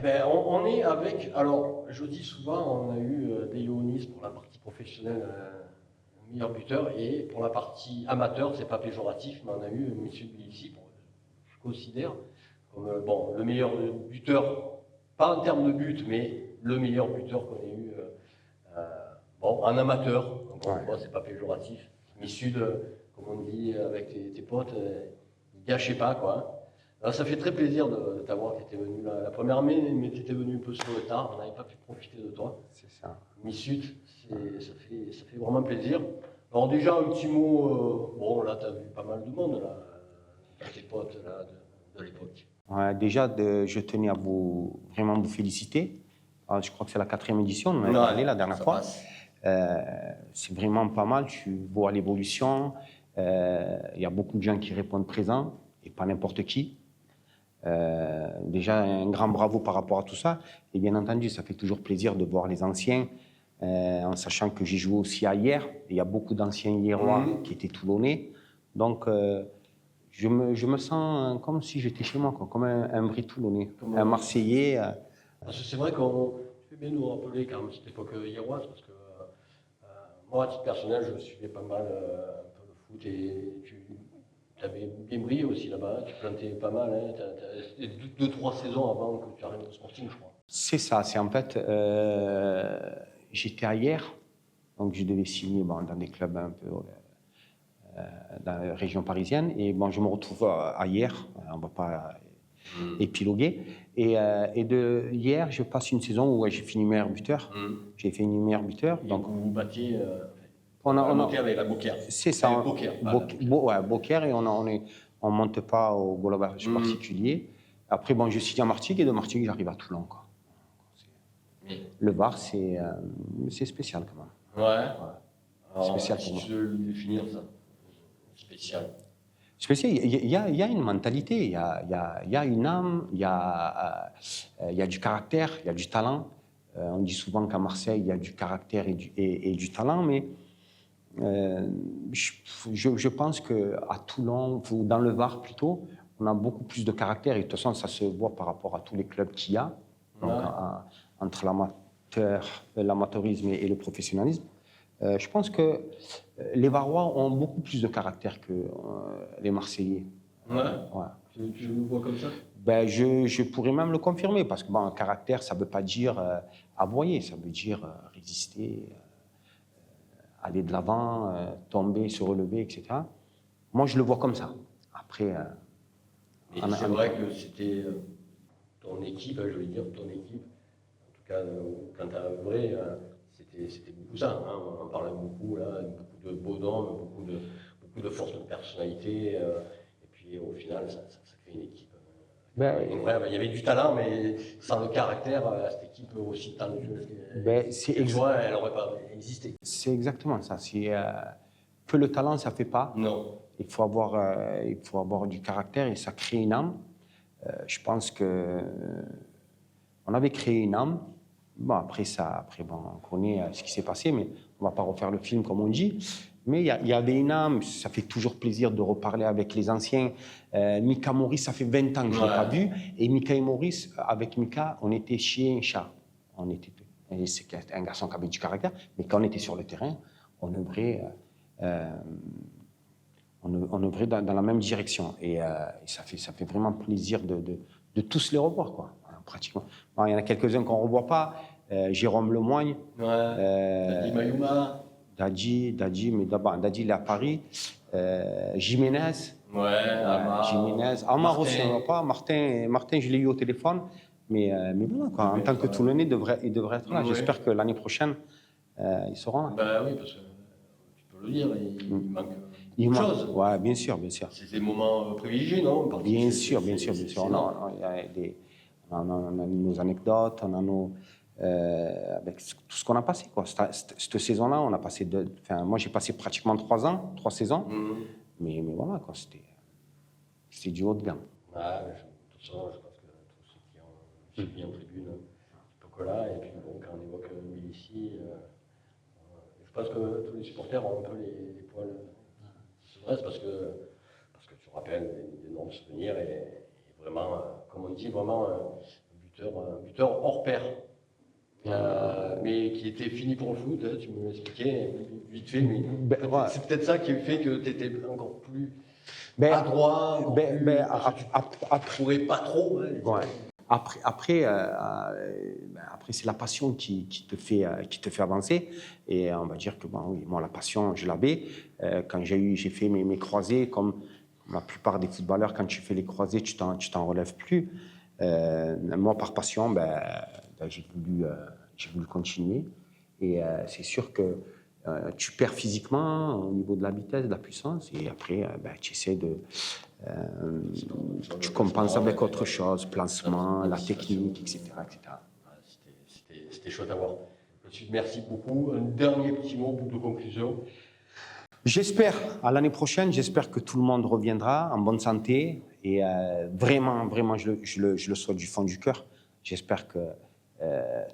ben, on est avec. Alors, je dis souvent, on a eu des Ionis pour la partie professionnelle, meilleur buteur, et pour la partie amateur, c'est pas péjoratif, mais on a eu M. Tbilissi, je considère, comme bon, le meilleur buteur, pas en termes de but, mais le meilleur buteur qu'on ait eu. Bon, en amateur, encore une fois, c'est pas péjoratif. Mais Sud, comme on dit avec tes potes, gâchez pas, quoi. Alors, ça fait très plaisir de t'avoir, tu étais venu la première année, mais tu étais venu un peu sur le tard, on n'avait pas pu profiter de toi. C'est ça. Mais Sud, ça fait vraiment plaisir. Alors déjà, un petit mot, bon là, tu as vu pas mal de monde, là, tes potes là, de l'époque. Ouais, déjà, je tenais à vraiment vous féliciter. Je crois que c'est la 4e édition, on en avait parlé la dernière fois. C'est vraiment pas mal, tu vois l'évolution. Il y a beaucoup de gens qui répondent présents, et pas n'importe qui. Déjà, un grand bravo par rapport à tout ça. Et bien entendu, ça fait toujours plaisir de voir les anciens, en sachant que j'ai joué aussi à Hyères. Il y a beaucoup d'anciens Hyérois qui étaient toulonnais. Donc, je me sens comme si j'étais chez moi, quoi, comme un vrai toulonnais, un Marseillais. Parce que c'est vrai qu'on tu fais bien nous rappeler quand même cette époque hyéroise, parce que moi, à titre personnel, je suivais pas mal un peu le foot et tu avais bien brillé aussi là-bas, tu plantais pas mal, hein, c'était 2-3 saisons avant que tu arrives au Sporting, je crois. C'est ça, c'est en fait, j'étais à Hyères, donc je devais signer dans des clubs un peu dans la région parisienne, et bon, je me retrouve à Hyères, on ne va pas épiloguer, et de Hyères, je passe une saison où j'ai fini meilleur buteur, j'ai fait une meilleur buteur. Donc vous battiez on avec la Beaucaire. C'est ça, Beaucaire, et on ne monte pas au golobage particulier. Après, bon, je signe à Martigues, et de Martigues, j'arrive à Toulon, quoi. Le Var, c'est spécial quand même. Ouais. Alors, spécial si pour moi. tu veux le définir, ça. Spécial. Spécial, il y a une mentalité, il y a une âme, il y a du caractère, il y a du talent. On dit souvent qu'à Marseille, il y a du caractère et du talent, mais je pense qu'à Toulon, ou dans le Var plutôt, on a beaucoup plus de caractère, et de toute façon, ça se voit par rapport à tous les clubs qu'il y a, donc, entre l'amateurisme et le professionnalisme. Je pense que les Varois ont beaucoup plus de caractère que les Marseillais. Ouais. Tu le vois comme ça? Ben, je pourrais même le confirmer, parce que bon, caractère, ça ne veut pas dire aboyer, ça veut dire résister, aller de l'avant, tomber, se relever, etc. Moi, je le vois comme ça. Après, c'est vrai que c'était ton équipe, je veux dire, ton équipe, en tout cas, quand tu as œuvré, c'était beaucoup ça. Hein. On en parlait beaucoup, là, beaucoup de beaux noms, beaucoup de force de personnalité. Et puis, au final, ça fait une équipe. Il y avait du talent, mais sans le caractère, cette équipe aussi talentueuse. Elle n'aurait pas existé. C'est exactement ça. Que le talent, ça ne fait pas. Non. Il faut avoir du caractère, et ça crée une âme. Je pense qu'on avait créé une âme. Bon, après, on connaît ce qui s'est passé, mais on ne va pas refaire le film comme on dit. Mais il y avait une âme, ça fait toujours plaisir de reparler avec les anciens. Mika Maurice, ça fait 20 ans que je ne l'ai pas vu. Et Mika et Maurice, avec Mika, on était chien et chat. C'est un garçon qui avait du caractère, mais quand on était sur le terrain, on œuvrait dans la même direction. Et ça fait vraiment plaisir de tous les revoir, quoi, pratiquement. Bon, il y en a quelques-uns qu'on ne revoit pas. Jérôme Lemoigne. Dadi Mayouma. Dadi, mais d'abord, Dadi, il est à Paris. Jiménez. Jiménez. Amar aussi, on ne voit pas. Martin, je l'ai eu au téléphone. Mais voilà, quoi. En tant que Toulonnais, il devrait être là. J'espère que l'année prochaine, ils seront là. Ben oui, parce que tu peux le dire, il manque beaucoup de choses. Oui, bien sûr. C'est des moments privilégiés, non? Bien sûr. On a nos anecdotes, on a avec tout ce qu'on a passé, quoi. Cette saison-là, on a passé moi, j'ai passé pratiquement 3 saisons. Mais voilà, quoi. C'était du haut de gamme. De toute façon, je pense que tous ceux qui ont suivi en tribune cette époque-là, et puis bon, quand on évoque Tbilissi, je pense que tous les supporters ont un peu les poils se dressent, parce que tu rappelles d'énormes souvenirs, et vraiment, comme on dit, vraiment un un buteur hors pair. Mais qui était fini pour le foot, hein, tu me l'expliquais vite fait, mais Ouais. c'est peut-être ça qui a fait que tu étais encore plus Ben, adroit, encore plus, parce que tu après, courais pas trop. Hein, ouais. Après, c'est la passion qui te fait avancer. Et on va dire que oui, moi, la passion, je l'avais. Quand j'ai fait mes croisés, comme la plupart des footballeurs, quand tu fais les croisés, tu t'en relèves plus. Moi, par passion, j'ai voulu continuer. Et c'est sûr que tu perds physiquement au niveau de la vitesse, de la puissance. Et après, tu essaies de... tu compenses avec autre chose, placement, la technique, etc. C'était chouette à voir. Merci beaucoup. Un dernier petit mot de conclusion. J'espère, à l'année prochaine, j'espère que tout le monde reviendra en bonne santé. Et vraiment, je le souhaite du fond du cœur. J'espère que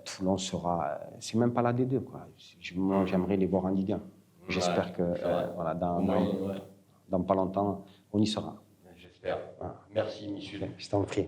Toulon sera... c'est même pas la D2, quoi. Moi, j'aimerais les voir en Ligue 1. J'espère que voilà, dans pas longtemps, on y sera. J'espère. Voilà. Merci, Michel. Je t'en prie.